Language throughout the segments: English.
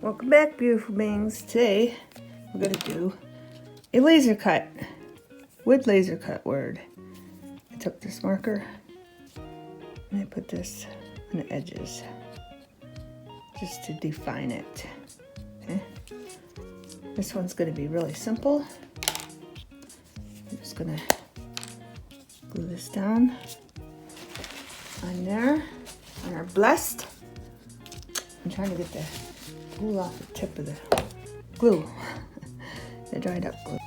Welcome back, beautiful beings. Today we're going to do a laser cut with laser cut word. I took this marker and I put this on the edges just to define it. Okay. This one's going to be really simple. I'm just going to glue this down on there on our blessed. I'm trying to get the glue off the tip of the glue, the dried up glue.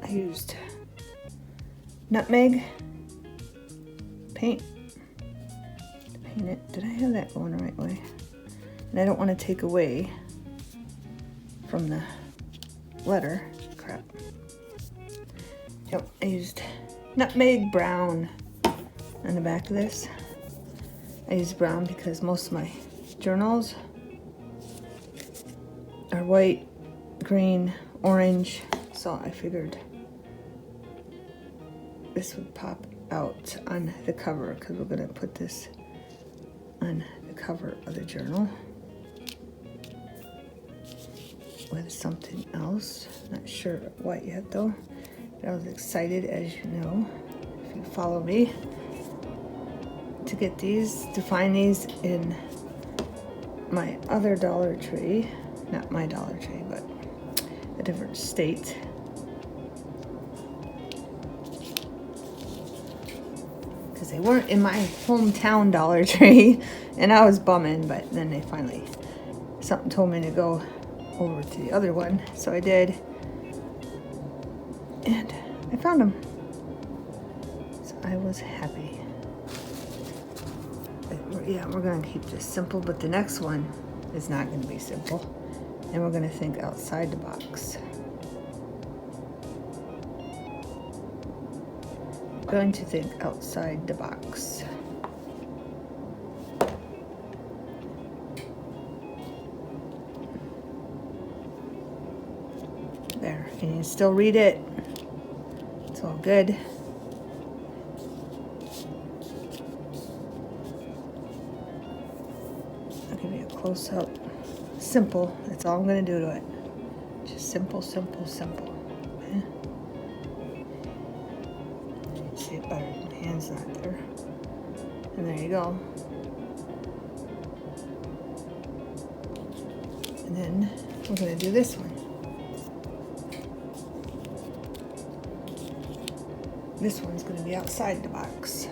I used nutmeg paint to paint it. Did I have that going the right way? And I don't want to take away from the letter. Crap. Yep, I used nutmeg brown on the back of this. I used brown because most of my journals are white, green, orange, so I figured this would pop out on the cover because we're going to put this on the cover of the journal with something else. Not sure what yet though, but I was excited, as you know, if you follow me, to get these, to find these in my other Dollar Tree. Not my Dollar Tree, but a different state. Because they weren't in my hometown Dollar Tree, and I was bumming, but then they finally, something told me to go over to the other one, so I did. And I found them. So I was happy. But yeah, we're going to keep this simple, but the next one is not going to be simple. And we're going to think outside the box. Going to think outside the box. There, and you can still read it. It's all good. I'll give you a close up. Simple, that's all I'm going to do to it. Just simple, simple, simple. Okay. See it better, my hand's not there. And there you go. And then we're going to do this one. This one's going to be outside the box.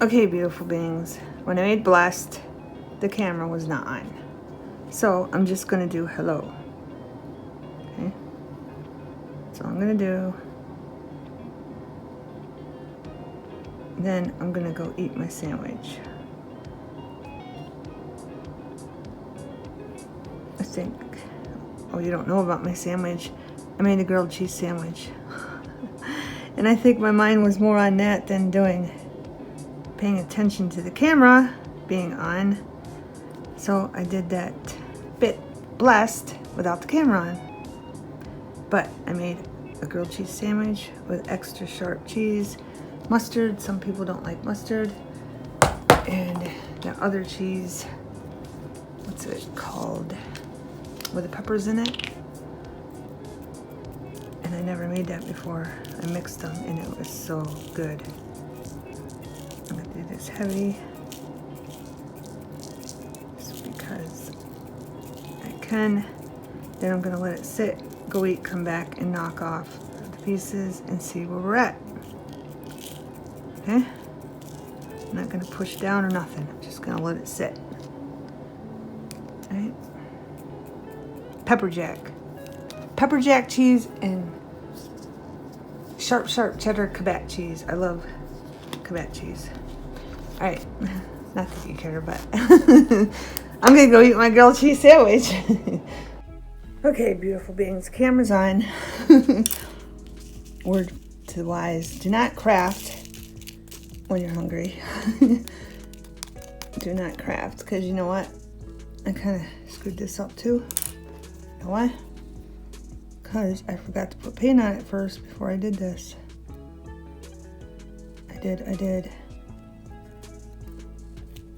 Okay, beautiful beings. When I made blessed, the camera was not on. So I'm just going to do hello. Okay? That's all I'm going to do. Then I'm going to go eat my sandwich. I think, oh, you don't know about my sandwich. I made a grilled cheese sandwich. And I think my mind was more on that than paying attention to the camera being on. So I did that bit blessed without the camera on. But I made a grilled cheese sandwich with extra sharp cheese, mustard. Some people don't like mustard. And the other cheese, what's it called? With the peppers in it. And I never made that before. I mixed them and it was so good. I'm going to do this heavy just because I can. Then I'm going to let it sit, go eat, come back and knock off the pieces and see where we're at. Okay? I'm not going to push down or nothing. I'm just going to let it sit. Alright? Pepper jack cheese and sharp, sharp cheddar Quebec cheese. I love Quebec cheese. All right, not that you care, but I'm gonna go eat my grilled cheese sandwich. Okay, beautiful beings, camera's on. Word to the wise, do not craft when you're hungry. Do not craft, because you know what? I kind of screwed this up too. You know why? Because I forgot to put paint on it first before I did this. I did.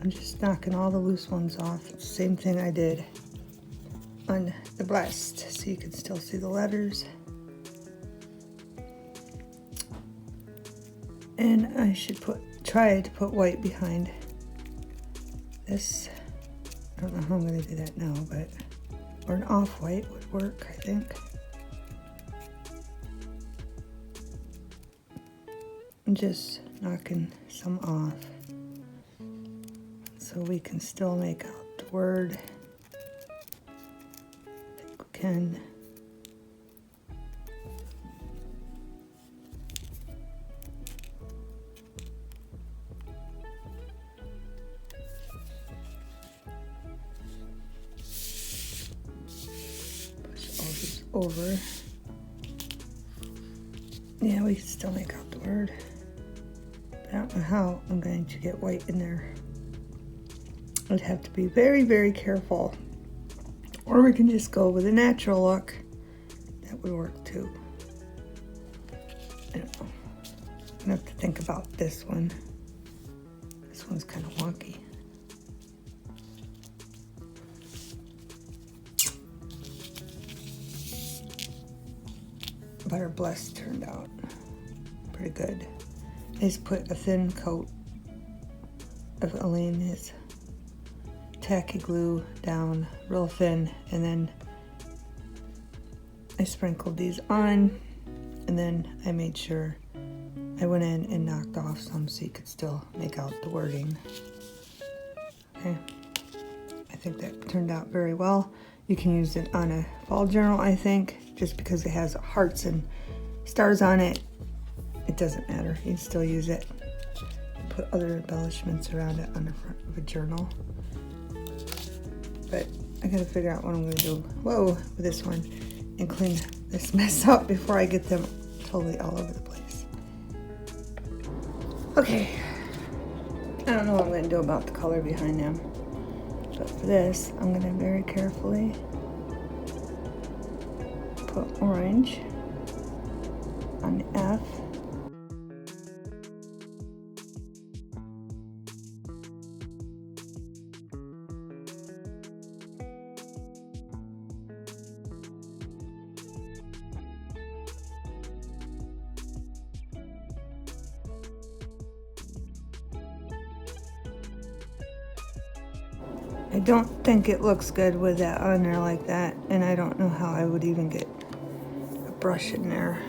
I'm just knocking all the loose ones off. It's the same thing I did on the blessed, so you can still see the letters. And I should try to put white behind this. I don't know how I'm going to do that now, but or an off-white would work, I think. I'm just knocking some off so we can still make out the word. I think we can. Push all these over. Yeah, we can still make out the word. I don't know how I'm going to get white in there. I'd have to be very, very careful. Or we can just go with a natural look. That would work too. I don't know. I'm gonna have to think about this one. This one's kind of wonky. But our blessed turned out pretty good. I just put a thin coat of Elena's tacky glue down real thin, and then I sprinkled these on, and then I made sure I went in and knocked off some so you could still make out the wording. Okay, I think that turned out very well. You can use it on a fall journal, I think, just because it has hearts and stars on it. It doesn't matter, you can still use it. Put other embellishments around it on the front of a journal. But I gotta figure out what I'm gonna do, with this one, and clean this mess up before I get them totally all over the place. Okay, I don't know what I'm gonna do about the color behind them, but for this, I'm gonna very carefully put orange on the F. I don't think it looks good with that on there like that, and I don't know how I would even get a brush in there.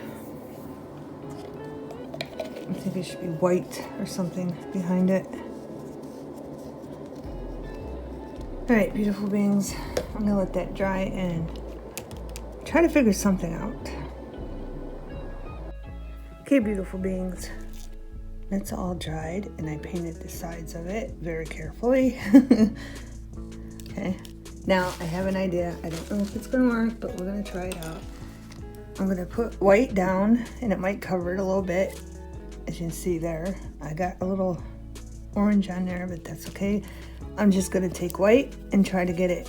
I think it should be white or something behind it. All right, beautiful beings, I'm gonna let that dry and try to figure something out. Okay, beautiful beings, it's all dried, and I painted the sides of it very carefully. Okay, now I have an idea. I don't know if it's gonna work, but we're gonna try it out. I'm gonna put white down, and it might cover it a little bit. As you can see there, I got a little orange on there, but that's okay. I'm just gonna take white and try to get it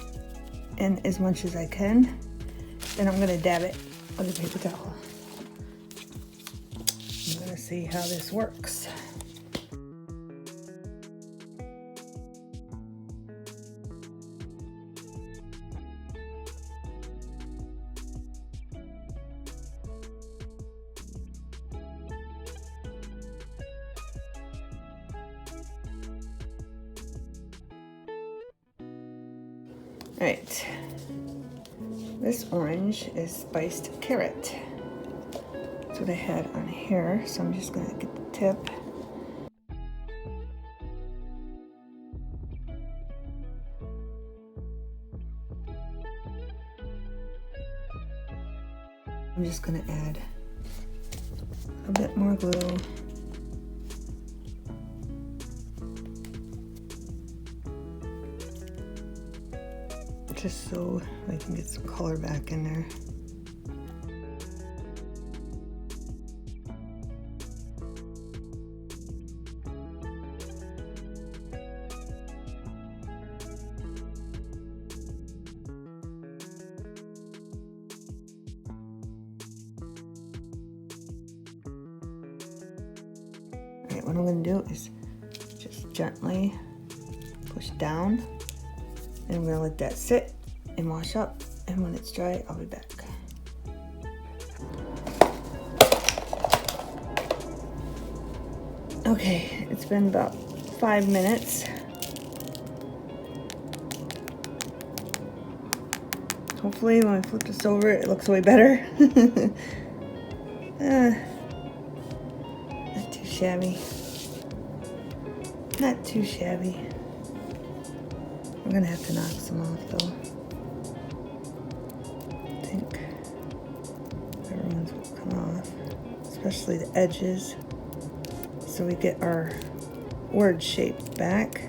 in as much as I can. Then I'm gonna dab it with a paper towel. I'm gonna see how this works. All right, this orange is spiced carrot. That's what I had on here, so I'm just gonna get the tip. I'm just gonna add a bit more glue. Just so I can get some color back in there. Alright, what I'm going to do is just gently push down, and I'm going to let that sit and wash up, and when it's dry I'll be back. Okay, it's been about 5 minutes. Hopefully when I flip this over it looks way better. Not too shabby. Not too shabby. I'm gonna have to knock some off though. I think everyone's will come off, especially the edges, so we get our word shape back.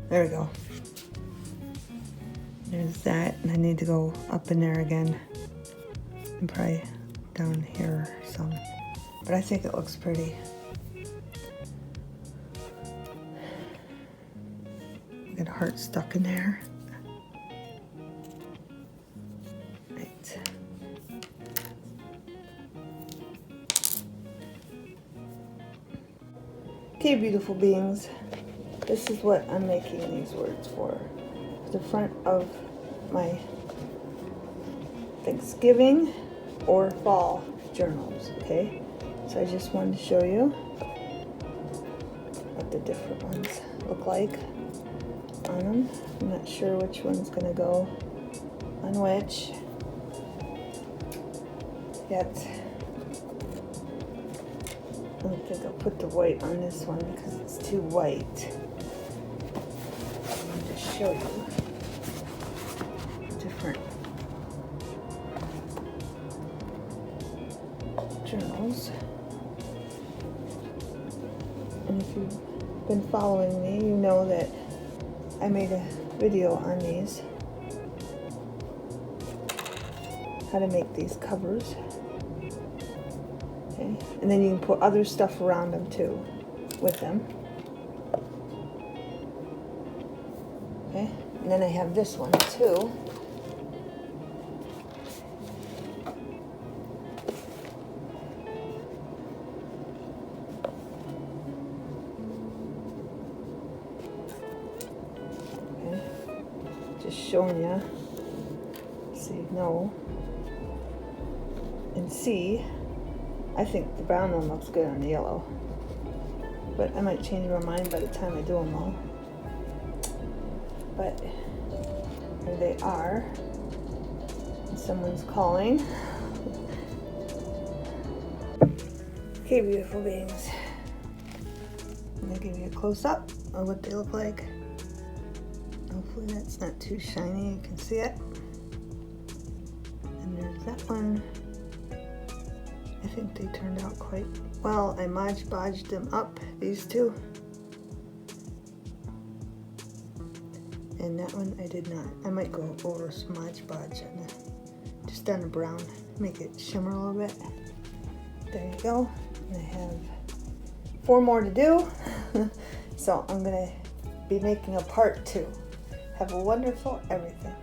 There we go. There's that, and I need to go up in there again and probably down here some, but I think it looks pretty. Get a heart stuck in there. Right. Okay, beautiful beings. This is what I'm making these words for. The front of my Thanksgiving or fall journals, okay? So I just wanted to show you what the different ones look like on them. I'm not sure which one's gonna go on which yet. I don't think I'll put the white on this one because it's too white. I'll just show you different journals. And if you've been following me, you know that I made a video on these, how to make these covers. Okay, and then you can put other stuff around them too with them. Okay, and then I have this one too. Okay, just showing you so you know. And see, I think the brown one looks good on the yellow, but I might change my mind by the time I do them all. But here they are. Someone's calling. Okay, beautiful beings. I'm gonna give you a close-up of what they look like. Hopefully that's not too shiny, you can see it. And there's that one. I think they turned out quite well. I Mod Podged them up, these two. And that one I did not. I might go over some Mod Podge on just on the brown, make it shimmer a little bit. There you go. And I have 4 more to do. So I'm gonna be making a part 2. Have a wonderful everything.